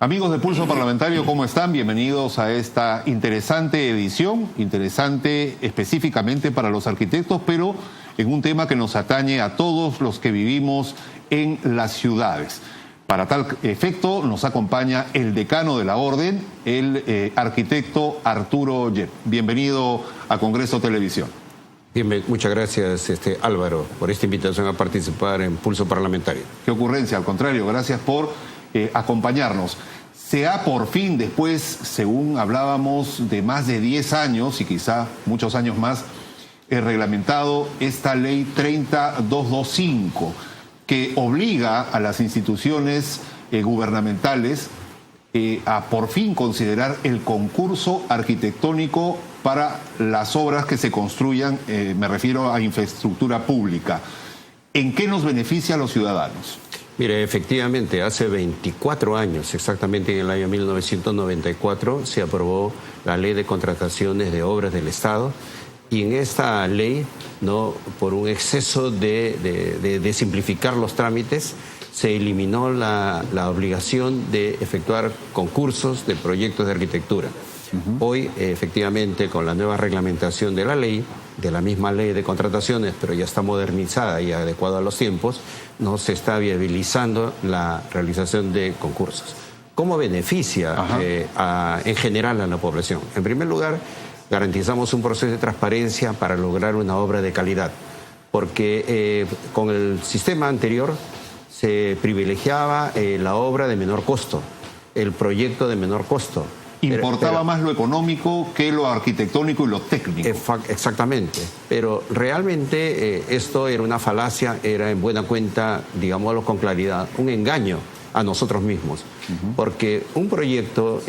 Amigos de Pulso Parlamentario, ¿cómo están? Bienvenidos a esta interesante edición, interesante específicamente para los arquitectos, pero en un tema que nos atañe a todos los que vivimos en las ciudades. Para tal efecto nos acompaña el decano de la Orden, el arquitecto Arturo Yep. Bienvenido a Congreso Televisión. Bien, muchas gracias, Álvaro, por esta invitación a participar en Pulso Parlamentario. Qué ocurrencia, al contrario, gracias por acompañarnos. Se ha por fin, después, según hablábamos, de más de 10 años y quizá muchos años más, reglamentado esta ley 30225, que obliga a las instituciones gubernamentales a por fin considerar el concurso arquitectónico para las obras que se construyan, me refiero a infraestructura pública. ¿En qué nos beneficia a los ciudadanos? Mire, efectivamente, hace 24 años, exactamente en el año 1994, se aprobó la Ley de Contrataciones de Obras del Estado, y en esta ley, ¿no?, por un exceso de simplificar los trámites, se eliminó la obligación de efectuar concursos de proyectos de arquitectura. Hoy, efectivamente, con la nueva reglamentación de la ley, de la misma ley de contrataciones, pero ya está modernizada y adecuada a los tiempos, no se está viabilizando la realización de concursos. ¿Cómo beneficia en general a la población? En primer lugar, garantizamos un proceso de transparencia para lograr una obra de calidad, porque con el sistema anterior se privilegiaba la obra de menor costo, el proyecto de menor costo. Importaba más lo económico que lo arquitectónico y lo técnico. Exactamente, pero realmente esto era una falacia, era en buena cuenta, digámoslo con claridad, un engaño a nosotros mismos. Porque un proyecto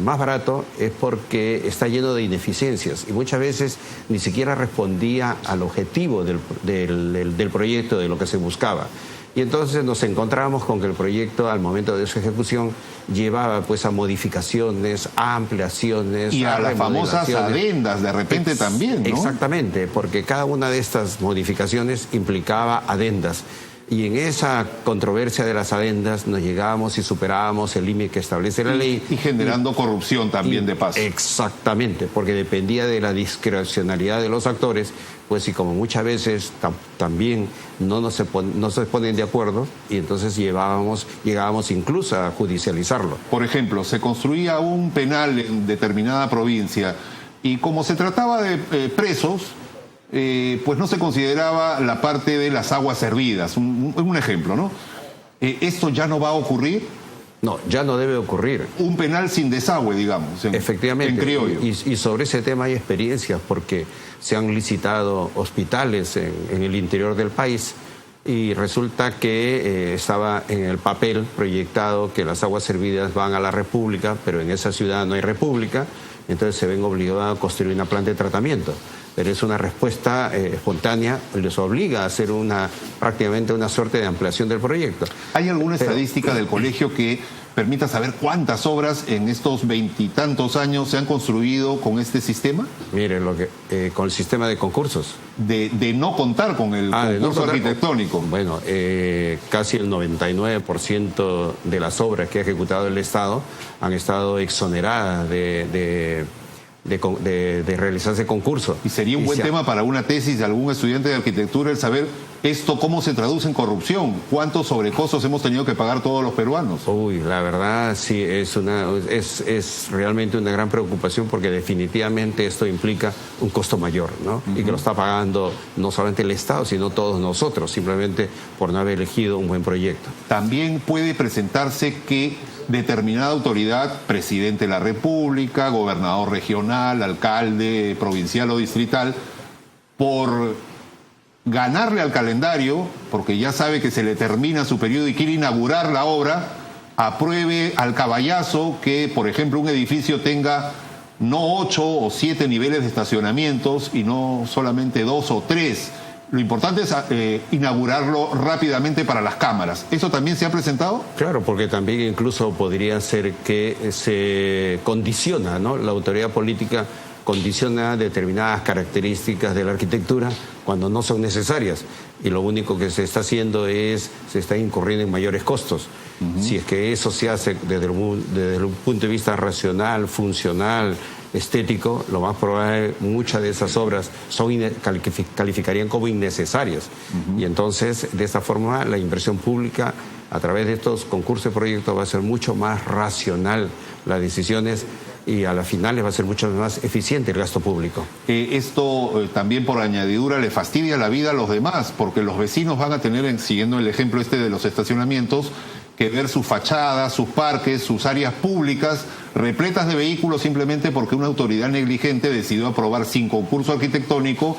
más barato es porque está lleno de ineficiencias y muchas veces ni siquiera respondía al objetivo del proyecto, de lo que se buscaba. Y entonces nos encontramos con que el proyecto, al momento de su ejecución, llevaba pues a modificaciones, a ampliaciones, y a las famosas adendas de repente también, ¿no? Exactamente, porque cada una de estas modificaciones implicaba adendas. Y en esa controversia de las adendas nos llegábamos y superábamos el límite que establece la ley. Y generando corrupción también de paso. Exactamente, porque dependía de la discrecionalidad de los actores, pues y como muchas veces también no se ponen de acuerdo, y entonces llegábamos incluso a judicializarlo. Por ejemplo, se construía un penal en determinada provincia y como se trataba de presos, pues no se consideraba la parte de las aguas servidas, un ejemplo, ¿no? ¿Esto ya no va a ocurrir? No, ya no debe ocurrir. Un penal sin desagüe, digamos, efectivamente, en criollo. Y sobre ese tema hay experiencias, porque se han licitado hospitales en el interior del país y resulta que estaba en el papel proyectado que las aguas servidas van a la República, pero en esa ciudad no hay República, entonces se ven obligados a construir una planta de tratamiento. Pero es una respuesta espontánea, les obliga a hacer prácticamente una suerte de ampliación del proyecto. ¿Hay alguna estadística del colegio que permita saber cuántas obras en estos 20 y tantos años se han construido con este sistema? Mire, con el sistema de concursos. De no contar con el concurso arquitectónico. Bueno, casi el 99% de las obras que ha ejecutado el Estado han estado exoneradas de realizarse concurso. Y sería un buen tema para una tesis de algún estudiante de arquitectura el saber esto cómo se traduce en corrupción, cuántos sobrecostos hemos tenido que pagar todos los peruanos. Uy, la verdad sí es realmente una gran preocupación, porque definitivamente esto implica un costo mayor, ¿no? Y que lo está pagando no solamente el Estado, sino todos nosotros, simplemente por no haber elegido un buen proyecto. También puede presentarse que determinada autoridad, presidente de la República, gobernador regional, alcalde provincial o distrital, por ganarle al calendario, porque ya sabe que se le termina su periodo y quiere inaugurar la obra, apruebe al caballazo que, por ejemplo, un edificio tenga no 8 o 7 niveles de estacionamientos y no solamente 2 o 3. Lo importante es inaugurarlo rápidamente para las cámaras. ¿Eso también se ha presentado? Claro, porque también incluso podría ser que se condiciona, ¿no?, la autoridad política condiciona determinadas características de la arquitectura cuando no son necesarias. Y lo único que se está haciendo es, se está incurriendo en mayores costos. Si es que eso se hace desde un punto de vista racional, funcional, estético, lo más probable, muchas de esas obras calificarían como innecesarias. Y entonces, de esta forma, la inversión pública, a través de estos concursos de proyectos, va a ser mucho más racional las decisiones y a las finales va a ser mucho más eficiente el gasto público. Esto también por añadidura le fastidia la vida a los demás, porque los vecinos van a tener, siguiendo el ejemplo este de los estacionamientos, que ver sus fachadas, sus parques, sus áreas públicas repletas de vehículos simplemente porque una autoridad negligente decidió aprobar sin concurso arquitectónico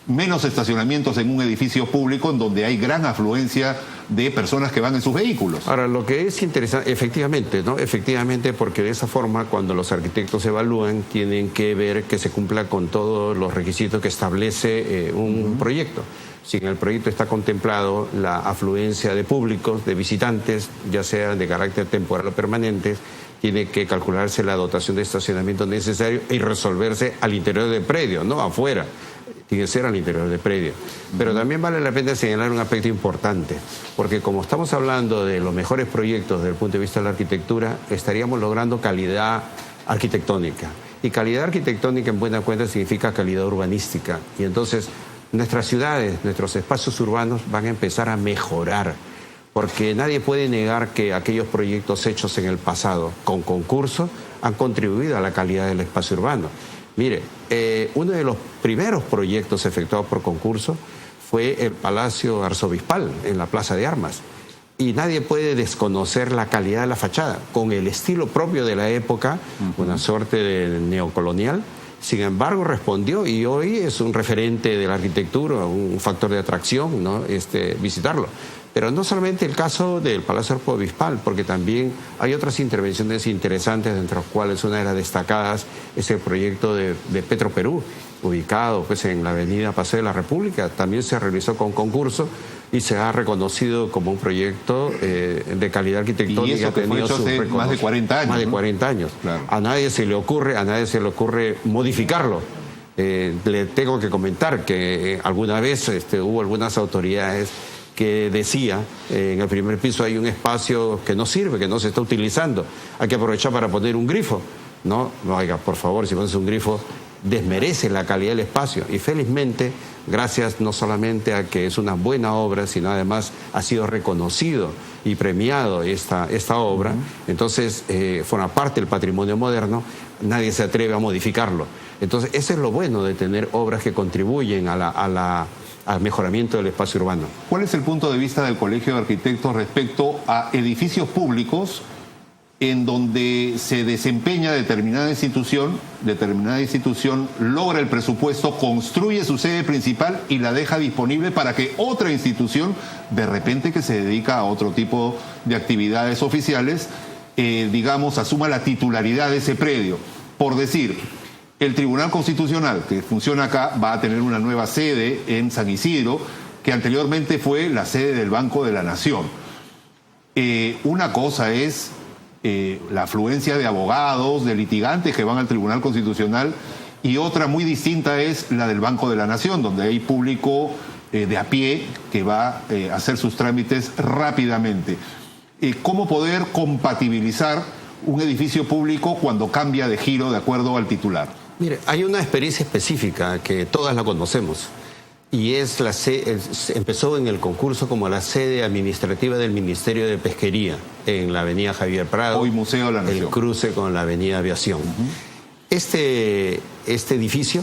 menos estacionamientos en un edificio público en donde hay gran afluencia de personas que van en sus vehículos. Ahora, lo que es interesante, efectivamente, ¿no? Efectivamente, porque de esa forma, cuando los arquitectos evalúan, tienen que ver que se cumpla con todos los requisitos que establece un proyecto. Si en el proyecto está contemplado la afluencia de públicos, de visitantes, ya sea de carácter temporal o permanente, tiene que calcularse la dotación de estacionamiento necesario y resolverse al interior del predio, no afuera. Tiene que ser al interior del predio. Pero también vale la pena señalar un aspecto importante, porque como estamos hablando de los mejores proyectos desde el punto de vista de la arquitectura, estaríamos logrando calidad arquitectónica. Y calidad arquitectónica, en buena cuenta, significa calidad urbanística. Y entonces nuestras ciudades, nuestros espacios urbanos van a empezar a mejorar, porque nadie puede negar que aquellos proyectos hechos en el pasado con concurso han contribuido a la calidad del espacio urbano. Mire, uno de los primeros proyectos efectuados por concurso fue el Palacio Arzobispal en la Plaza de Armas. Y nadie puede desconocer la calidad de la fachada, con el estilo propio de la época, una suerte de neocolonial. Sin embargo, respondió y hoy es un referente de la arquitectura, un factor de atracción, ¿no? Visitarlo. Pero no solamente el caso del Palacio Arzobispal, porque también hay otras intervenciones interesantes, entre las cuales una de las destacadas es el proyecto de Petroperú, ubicado pues, en la avenida Paseo de la República. También se realizó con concurso y se ha reconocido como un proyecto de calidad arquitectónica. Y eso que fue hecho hace más de 40 años. Más de 40 años. Claro. A nadie se le ocurre modificarlo. Le tengo que comentar que alguna vez hubo algunas autoridades que decía, en el primer piso hay un espacio que no sirve, que no se está utilizando, hay que aprovechar para poner un grifo. No, oiga, por favor, si pones un grifo, desmerece la calidad del espacio. Y felizmente, gracias no solamente a que es una buena obra, sino además ha sido reconocido y premiado esta obra, entonces forma parte del patrimonio moderno, nadie se atreve a modificarlo. Entonces, eso es lo bueno de tener obras que contribuyen al mejoramiento del espacio urbano. ¿Cuál es el punto de vista del Colegio de Arquitectos respecto a edificios públicos en donde se desempeña determinada institución logra el presupuesto, construye su sede principal y la deja disponible para que otra institución, de repente que se dedica a otro tipo de actividades oficiales, asuma la titularidad de ese predio? Por decir, el Tribunal Constitucional, que funciona acá, va a tener una nueva sede en San Isidro, que anteriormente fue la sede del Banco de la Nación. Una cosa es la afluencia de abogados, de litigantes que van al Tribunal Constitucional, y otra muy distinta es la del Banco de la Nación, donde hay público de a pie que va a hacer sus trámites rápidamente. ¿Cómo poder compatibilizar un edificio público cuando cambia de giro de acuerdo al titular? Mire, hay una experiencia específica que todas la conocemos y empezó en el concurso como la sede administrativa del Ministerio de Pesquería en la avenida Javier Prado. Hoy Museo de la Nación. El cruce con la avenida Aviación. Este edificio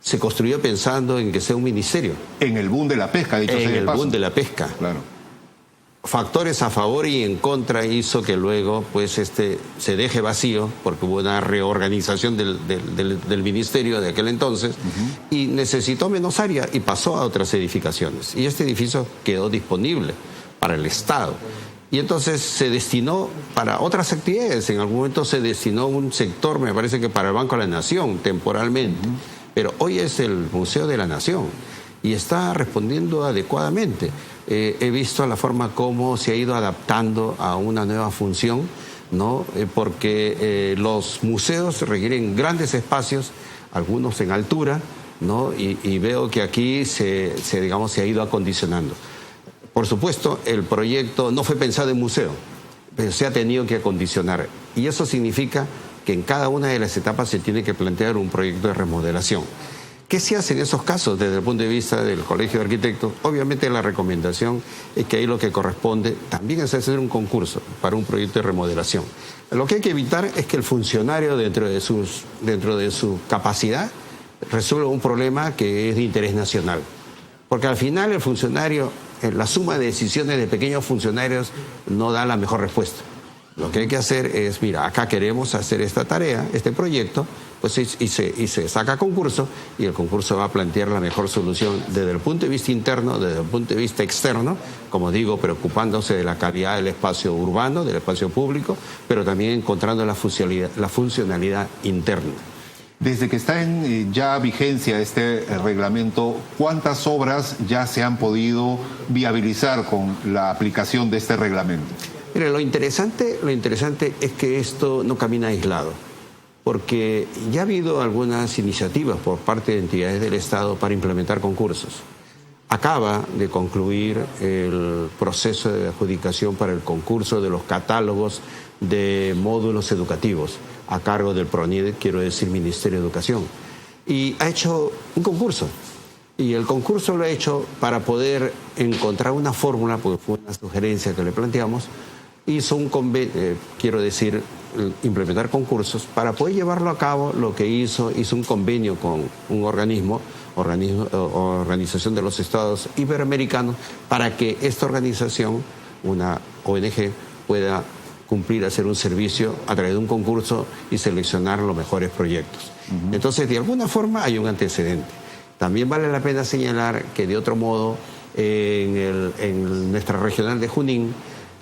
se construyó pensando en que sea un ministerio. En el boom de la pesca, dicho sea de paso. En el boom de la pesca. Claro. Factores a favor y en contra hizo que luego pues se deje vacío porque hubo una reorganización del ministerio de aquel entonces y necesitó menos área y pasó a otras edificaciones y este edificio quedó disponible para el Estado y entonces se destinó para otras actividades. En algún momento se destinó un sector, me parece que para el Banco de la Nación temporalmente, pero hoy es el Museo de la Nación y está respondiendo adecuadamente. He visto la forma como se ha ido adaptando a una nueva función, ¿no? Porque los museos requieren grandes espacios, algunos en altura, ¿no? Y veo que aquí se ha ido acondicionando. Por supuesto, el proyecto no fue pensado en museo, pero se ha tenido que acondicionar. Y eso significa que en cada una de las etapas se tiene que plantear un proyecto de remodelación. ¿Qué se hace en esos casos desde el punto de vista del Colegio de Arquitectos? Obviamente la recomendación es que ahí lo que corresponde también es hacer un concurso para un proyecto de remodelación. Lo que hay que evitar es que el funcionario dentro de su capacidad resuelva un problema que es de interés nacional. Porque al final el funcionario, la suma de decisiones de pequeños funcionarios no da la mejor respuesta. Lo que hay que hacer es, mira, acá queremos hacer esta tarea, este proyecto, pues y se saca concurso y el concurso va a plantear la mejor solución desde el punto de vista interno, desde el punto de vista externo, como digo, preocupándose de la calidad del espacio urbano, del espacio público, pero también encontrando la funcionalidad interna. Desde que está en ya vigencia este reglamento, ¿cuántas obras ya se han podido viabilizar con la aplicación de este reglamento? Mire, lo interesante es que esto no camina aislado, porque ya ha habido algunas iniciativas por parte de entidades del Estado para implementar concursos. Acaba de concluir el proceso de adjudicación para el concurso de los catálogos de módulos educativos a cargo del PRONIED, quiero decir Ministerio de Educación, y ha hecho un concurso. Y el concurso lo ha hecho para poder encontrar una fórmula, porque fue una sugerencia que le planteamos, hizo un convenio, implementar concursos para poder llevarlo a cabo. Lo que hizo un convenio con un Organización de los Estados Iberoamericanos, para que esta organización, una ONG, pueda cumplir, hacer un servicio a través de un concurso y seleccionar los mejores proyectos. Entonces, de alguna forma hay un antecedente. También vale la pena señalar que, de otro modo, en nuestra regional de Junín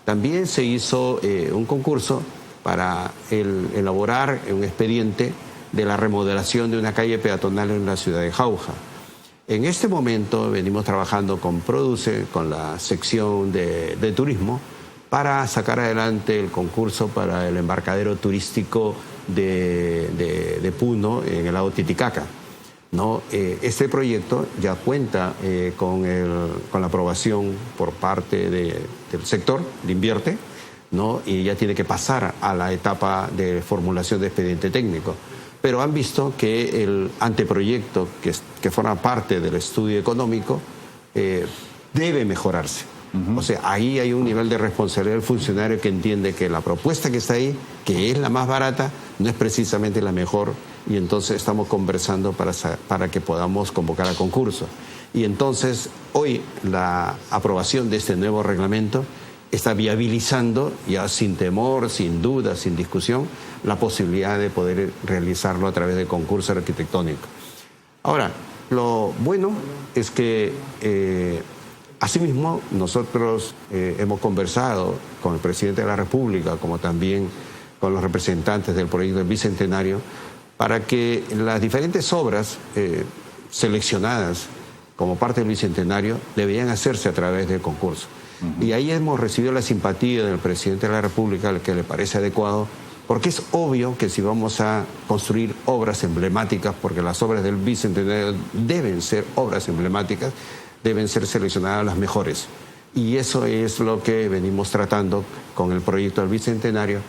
también se hizo un concurso para elaborar un expediente de la remodelación de una calle peatonal en la ciudad de Jauja. En este momento venimos trabajando con Produce, con la sección de turismo, para sacar adelante el concurso para el embarcadero turístico de Puno, en el lago Titicaca, ¿no? Este proyecto ya cuenta con la aprobación por parte del sector de Invierte, ¿no? Y ya tiene que pasar a la etapa de formulación de expediente técnico. Pero han visto que el anteproyecto que forma parte del estudio económico debe mejorarse. O sea, ahí hay un nivel de responsabilidad del funcionario que entiende que la propuesta que está ahí, que es la más barata, no es precisamente la mejor, y entonces estamos conversando para que podamos convocar a concurso. Y entonces hoy la aprobación de este nuevo reglamento está viabilizando, ya sin temor, sin duda, sin discusión, la posibilidad de poder realizarlo a través de concurso arquitectónico. Ahora, lo bueno es que asimismo nosotros hemos conversado con el presidente de la República, como también con los representantes del proyecto del Bicentenario, para que las diferentes obras seleccionadas como parte del Bicentenario deberían hacerse a través del concurso. Y ahí hemos recibido la simpatía del presidente de la República, al que le parece adecuado, porque es obvio que si vamos a construir obras emblemáticas, porque las obras del Bicentenario deben ser obras emblemáticas, deben ser seleccionadas las mejores. Y eso es lo que venimos tratando con el proyecto del Bicentenario,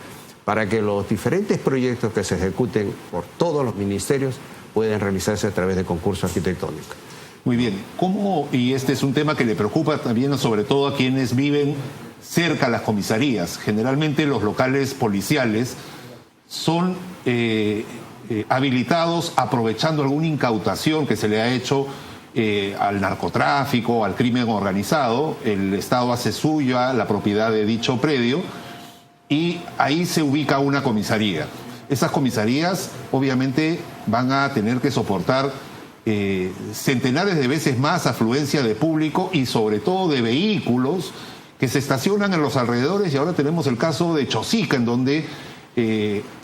para que los diferentes proyectos que se ejecuten por todos los ministerios puedan realizarse a través de concurso arquitectónico. Muy bien. ¿Cómo, y este es un tema que le preocupa también sobre todo a quienes viven cerca a las comisarías? Generalmente los locales policiales son habilitados aprovechando alguna incautación que se le ha hecho al narcotráfico, al crimen organizado. El Estado hace suya la propiedad de dicho predio y ahí se ubica una comisaría. Esas comisarías obviamente van a tener que soportar centenares de veces más afluencia de público y sobre todo de vehículos que se estacionan en los alrededores, y ahora tenemos el caso de Chosica, en donde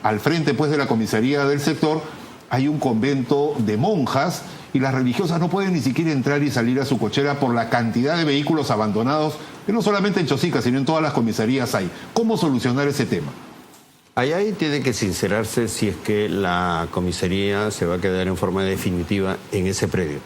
al frente pues de la comisaría del sector hay un convento de monjas y las religiosas no pueden ni siquiera entrar y salir a su cochera por la cantidad de vehículos abandonados, que no solamente en Chosica, sino en todas las comisarías hay. ¿Cómo solucionar ese tema? Ahí tiene que sincerarse si es que la comisaría se va a quedar en forma definitiva en ese predio.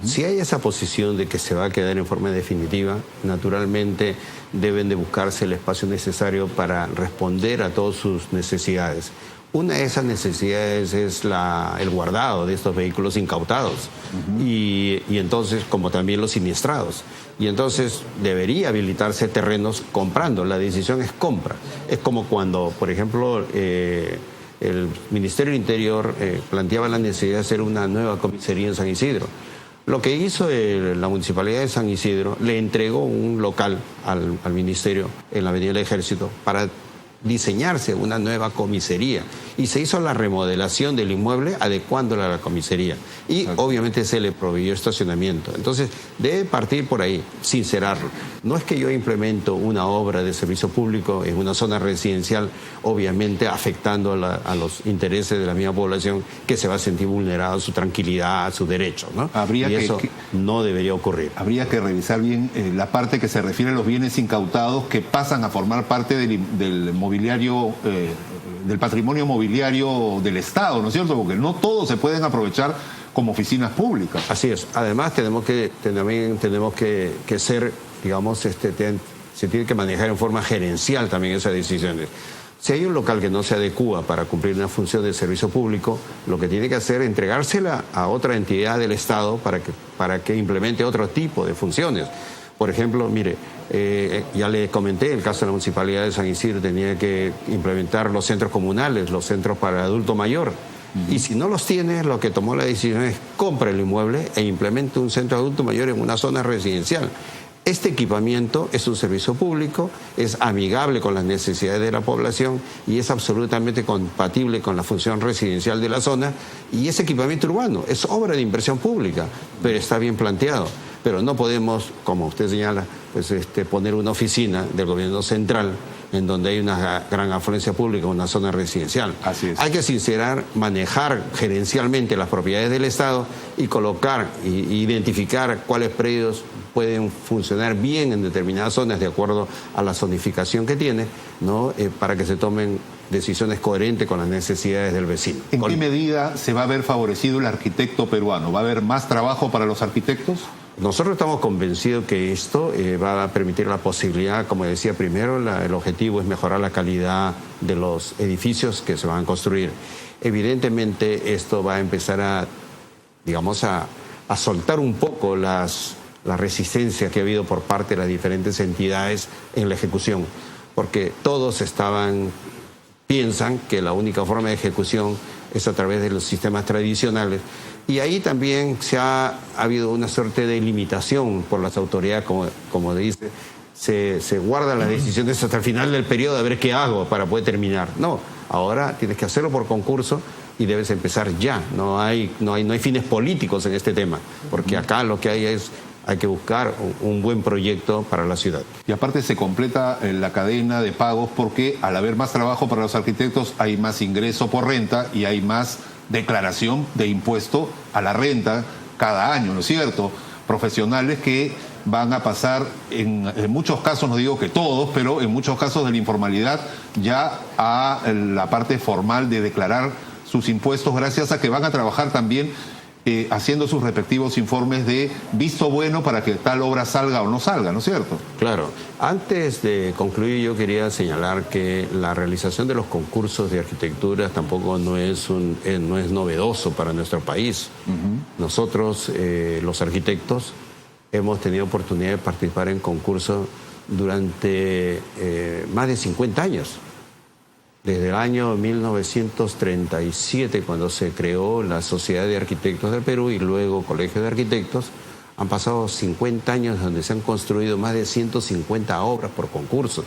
Si hay esa posición de que se va a quedar en forma definitiva, naturalmente deben de buscarse el espacio necesario para responder a todas sus necesidades. Una de esas necesidades es el guardado de estos vehículos incautados y entonces, como también los siniestrados. Y entonces debería habilitarse terrenos comprando. La decisión es compra. Es como cuando, por ejemplo, el Ministerio del Interior planteaba la necesidad de hacer una nueva comisaría en San Isidro. Lo que hizo la Municipalidad de San Isidro, le entregó un local al Ministerio en la Avenida del Ejército para diseñarse una nueva comisaría y se hizo la remodelación del inmueble adecuándola a la comisaría y obviamente se le proveyó estacionamiento. Entonces debe partir por ahí, sincerarlo. No es que yo implemento una obra de servicio público en una zona residencial, obviamente afectando a los intereses de la misma población que se va a sentir vulnerado su tranquilidad, su derecho, ¿no? Eso no debería ocurrir. Habría que revisar bien la parte que se refiere a los bienes incautados que pasan a formar parte del mobiliario, del patrimonio mobiliario del Estado, ¿no es cierto? Porque no todos se pueden aprovechar como oficinas públicas. Así es. Además tenemos que ser, digamos, se tiene que manejar en forma gerencial también esas decisiones. Si hay un local que no se adecúa para cumplir una función de servicio público, lo que tiene que hacer es entregársela a otra entidad del Estado para que implemente otro tipo de funciones. Por ejemplo, mire, ya le comenté, el caso de la Municipalidad de San Isidro tenía que implementar los centros comunales, los centros para el adulto mayor. Y si no los tiene, lo que tomó la decisión es compre el inmueble e implemente un centro de adulto mayor en una zona residencial. Este equipamiento es un servicio público, es amigable con las necesidades de la población y es absolutamente compatible con la función residencial de la zona, y es equipamiento urbano, es obra de inversión pública, pero está bien planteado. Pero no podemos, como usted señala, pues poner una oficina del gobierno central en donde hay una gran afluencia pública, una zona residencial. Así es. Hay que sincerar, manejar gerencialmente las propiedades del Estado y colocar e identificar cuáles predios pueden funcionar bien en determinadas zonas de acuerdo a la zonificación que tiene, ¿no? Para que se tomen decisiones coherentes con las necesidades del vecino. ¿En qué medida se va a ver favorecido el arquitecto peruano? ¿Va a haber más trabajo para los arquitectos? Nosotros estamos convencidos que esto va a permitir la posibilidad, como decía primero, el objetivo es mejorar la calidad de los edificios que se van a construir. Evidentemente esto va a empezar a soltar un poco la resistencia que ha habido por parte de las diferentes entidades en la ejecución, porque todos piensan que la única forma de ejecución es a través de los sistemas tradicionales. Y ahí también ha habido una suerte de limitación por las autoridades, como dice, se guardan las decisiones hasta el final del periodo a ver qué hago para poder terminar. No, ahora tienes que hacerlo por concurso y debes empezar ya. No hay fines políticos en este tema, porque acá lo que hay que buscar un buen proyecto para la ciudad. Y aparte se completa la cadena de pagos porque al haber más trabajo para los arquitectos hay más ingreso por renta y hay más declaración de impuesto a la renta cada año, ¿no es cierto? Profesionales que van a pasar, en muchos casos, no digo que todos, pero en muchos casos de la informalidad ya a la parte formal de declarar sus impuestos gracias a que van a trabajar también haciendo sus respectivos informes de visto bueno para que tal obra salga o no salga, ¿no es cierto? Claro. Antes de concluir, yo quería señalar que la realización de los concursos de arquitectura tampoco no es novedoso para nuestro país. Nosotros, los arquitectos, hemos tenido oportunidad de participar en concursos durante más de 50 años. Desde el año 1937, cuando se creó la Sociedad de Arquitectos del Perú y luego Colegio de Arquitectos, han pasado 50 años donde se han construido más de 150 obras por concurso.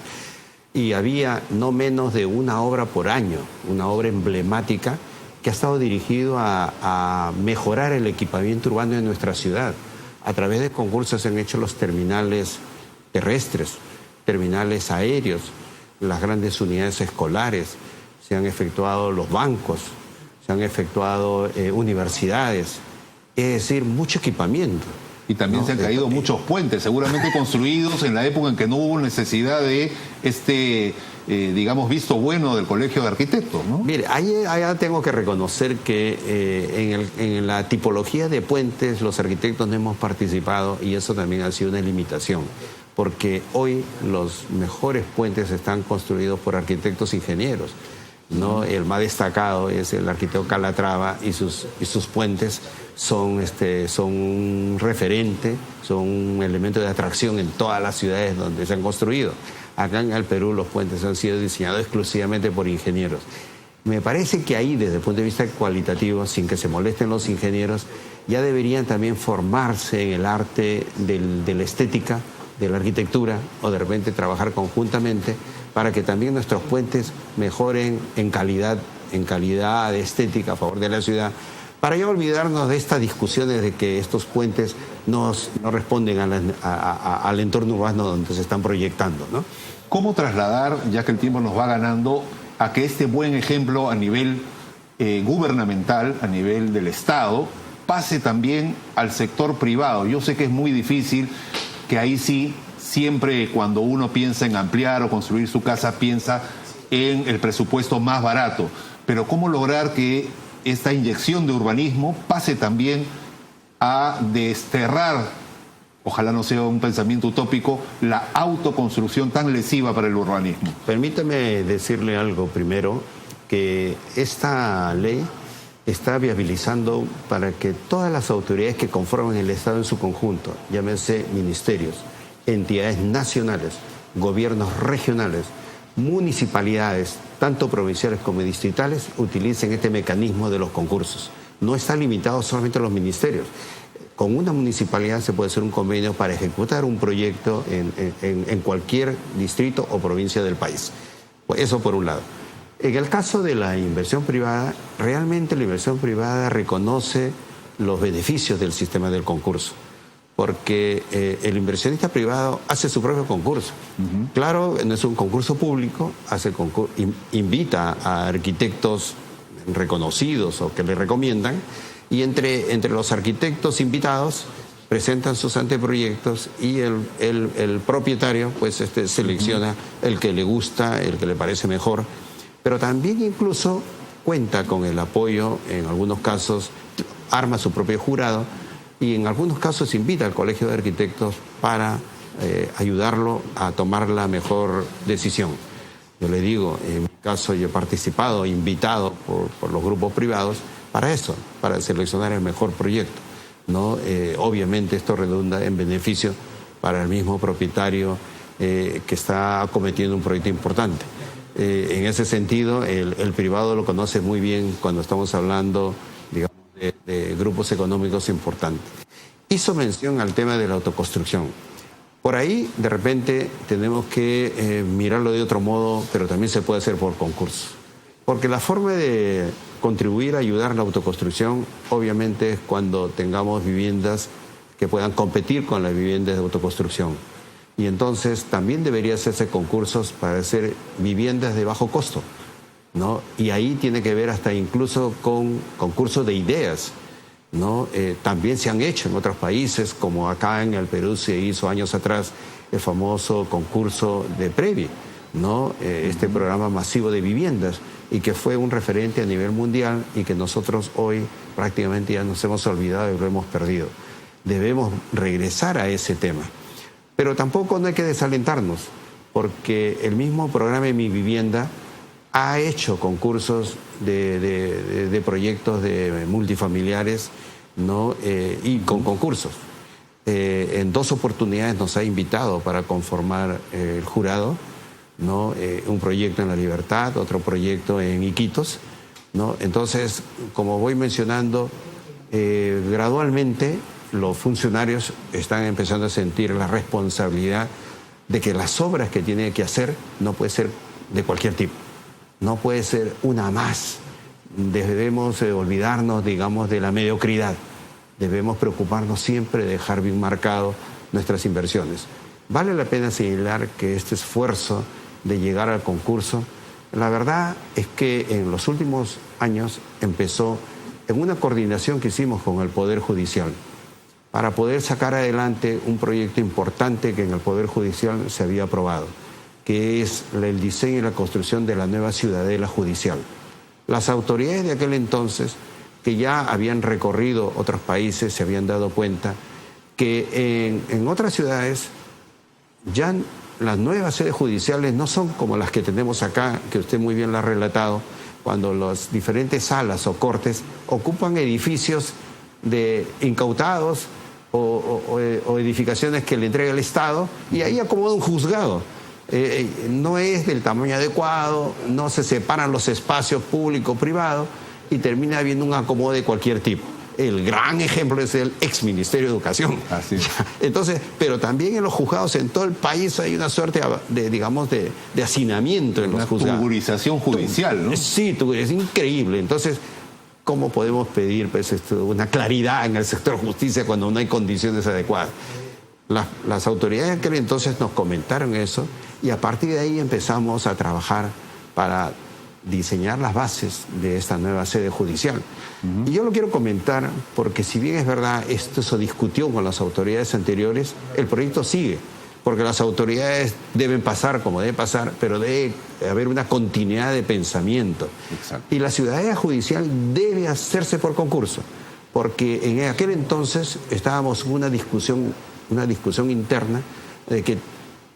Y había no menos de una obra por año, una obra emblemática que ha estado dirigido a mejorar el equipamiento urbano de nuestra ciudad. A través de concursos se han hecho los terminales terrestres, terminales aéreos, las grandes unidades escolares, se han efectuado los bancos, se han efectuado universidades, es decir, mucho equipamiento. Y también ¿no? se han caído muchos puentes, seguramente construidos en la época en que no hubo necesidad de digamos, visto bueno del Colegio de Arquitectos, ¿no? Mire, allá tengo que reconocer que en la tipología de puentes los arquitectos no hemos participado y eso también ha sido una limitación, porque hoy los mejores puentes están construidos por arquitectos ingenieros, ¿no? El más destacado es el arquitecto Calatrava y sus puentes son un referente, son un elemento de atracción en todas las ciudades donde se han construido. Acá en el Perú los puentes han sido diseñados exclusivamente por ingenieros. Me parece que ahí, desde el punto de vista cualitativo, sin que se molesten los ingenieros, ya deberían también formarse en el arte de la estética, de la arquitectura, o de repente trabajar conjuntamente para que también nuestros puentes mejoren en calidad estética a favor de la ciudad, para ya olvidarnos de estas discusiones de que estos puentes no responden al entorno urbano donde se están proyectando, ¿no? ¿Cómo trasladar, ya que el tiempo nos va ganando, a que este buen ejemplo a nivel gubernamental, a nivel del Estado, pase también al sector privado? Yo sé que es muy difícil, que ahí sí, siempre cuando uno piensa en ampliar o construir su casa, piensa en el presupuesto más barato. Pero ¿cómo lograr que esta inyección de urbanismo pase también a desterrar, ojalá no sea un pensamiento utópico, la autoconstrucción tan lesiva para el urbanismo? Permítame decirle algo primero, que esta ley está viabilizando para que todas las autoridades que conforman el Estado en su conjunto, llámese ministerios, entidades nacionales, gobiernos regionales, municipalidades, tanto provinciales como distritales, utilicen este mecanismo de los concursos. No está limitado solamente a los ministerios. Con una municipalidad se puede hacer un convenio para ejecutar un proyecto en cualquier distrito o provincia del país. Eso por un lado. En el caso de la inversión privada, realmente la inversión privada reconoce los beneficios del sistema del concurso, porque el inversionista privado hace su propio concurso. Claro, no es un concurso público, invita a arquitectos reconocidos o que le recomiendan, y entre los arquitectos invitados presentan sus anteproyectos y el propietario pues selecciona el que le gusta, el que le parece mejor, pero también incluso cuenta con el apoyo, en algunos casos arma su propio jurado, y en algunos casos invita al Colegio de Arquitectos para ayudarlo a tomar la mejor decisión. Yo le digo, en mi caso yo he participado, invitado por los grupos privados para eso, para seleccionar el mejor proyecto, ¿no? Obviamente esto redunda en beneficio para el mismo propietario que está acometiendo un proyecto importante. En ese sentido, el privado lo conoce muy bien cuando estamos hablando, digamos, de grupos económicos importantes. Hizo mención al tema de la autoconstrucción. Por ahí, de repente, tenemos que mirarlo de otro modo, pero también se puede hacer por concurso. Porque la forma de contribuir a ayudar a la autoconstrucción, obviamente, es cuando tengamos viviendas que puedan competir con las viviendas de autoconstrucción. Y entonces también debería hacerse concursos para hacer viviendas de bajo costo, ¿no? Y ahí tiene que ver hasta incluso con concursos de ideas, ¿no? También se han hecho en otros países, como acá en el Perú se hizo años atrás el famoso concurso de Previ, ¿no? Este programa masivo de viviendas, y que fue un referente a nivel mundial y que nosotros hoy prácticamente ya nos hemos olvidado y lo hemos perdido. Debemos regresar a ese tema. Pero tampoco no hay que desalentarnos, porque el mismo programa de Mi Vivienda ha hecho concursos de proyectos de multifamiliares, ¿no? Y con concursos. En 2 oportunidades nos ha invitado para conformar el jurado, ¿no? Un proyecto en La Libertad, otro proyecto en Iquitos, ¿no? Entonces, como voy mencionando, gradualmente los funcionarios están empezando a sentir la responsabilidad de que las obras que tienen que hacer no puede ser de cualquier tipo, no puede ser una más. Debemos olvidarnos, digamos, de la mediocridad. Debemos preocuparnos siempre de dejar bien marcado nuestras inversiones. Vale la pena señalar que este esfuerzo de llegar al concurso, la verdad es que en los últimos años empezó en una coordinación que hicimos con el Poder Judicial. para poder sacar adelante un proyecto importante que en el Poder Judicial se había aprobado, que es el diseño y la construcción de la nueva ciudadela judicial. Las autoridades de aquel entonces, que ya habían recorrido otros países, se habían dado cuenta que en otras ciudades ya las nuevas sedes judiciales no son como las que tenemos acá, que usted muy bien lo ha relatado, cuando las diferentes salas o cortes ocupan edificios de incautados o edificaciones que le entrega el Estado y ahí acomoda un juzgado. No es del tamaño adecuado, no se separan los espacios público-privado y termina habiendo un acomodo de cualquier tipo. El gran ejemplo es el ex Ministerio de Educación. Así es. Entonces, pero también en los juzgados en todo el país hay una suerte de hacinamiento en los juzgados. Una tuburización judicial, ¿no? Sí, es increíble. Entonces, ¿cómo podemos pedir pues, una claridad en el sector justicia cuando no hay condiciones adecuadas? Las autoridades de aquel entonces nos comentaron eso y a partir de ahí empezamos a trabajar para diseñar las bases de esta nueva sede judicial. Y yo lo quiero comentar porque si bien es verdad, esto se discutió con las autoridades anteriores, el proyecto sigue, porque las autoridades deben pasar como debe pasar, pero debe haber una continuidad de pensamiento. Exacto. Y la ciudadanía judicial debe hacerse por concurso, porque en aquel entonces estábamos en una discusión interna de que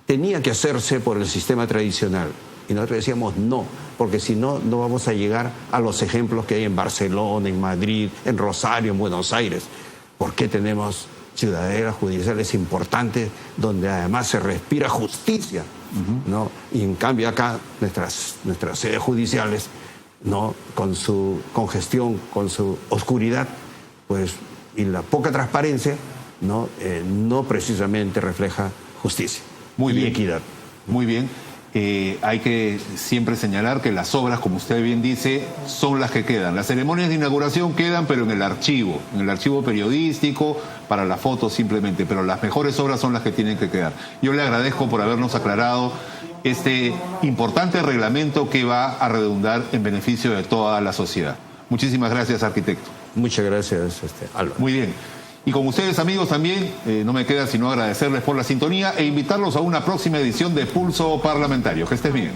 tenía que hacerse por el sistema tradicional. Y nosotros decíamos no, porque si no, no vamos a llegar a los ejemplos que hay en Barcelona, en Madrid, en Rosario, en Buenos Aires. ¿Por qué tenemos ciudadelas judiciales importantes donde además se respira justicia? ¿No? Y en cambio acá nuestras sedes judiciales, ¿no? Con su congestión, con su oscuridad, pues, y la poca transparencia, no precisamente refleja justicia y equidad. Muy bien. Hay que siempre señalar que las obras, como usted bien dice, son las que quedan. Las ceremonias de inauguración quedan, pero en el archivo periodístico, para las fotos simplemente, pero las mejores obras son las que tienen que quedar. Yo le agradezco por habernos aclarado este importante reglamento que va a redundar en beneficio de toda la sociedad. Muchísimas gracias, arquitecto. Muchas gracias, Álvaro. Muy bien. Y con ustedes, amigos, también no me queda sino agradecerles por la sintonía e invitarlos a una próxima edición de Pulso Parlamentario. Que estés bien.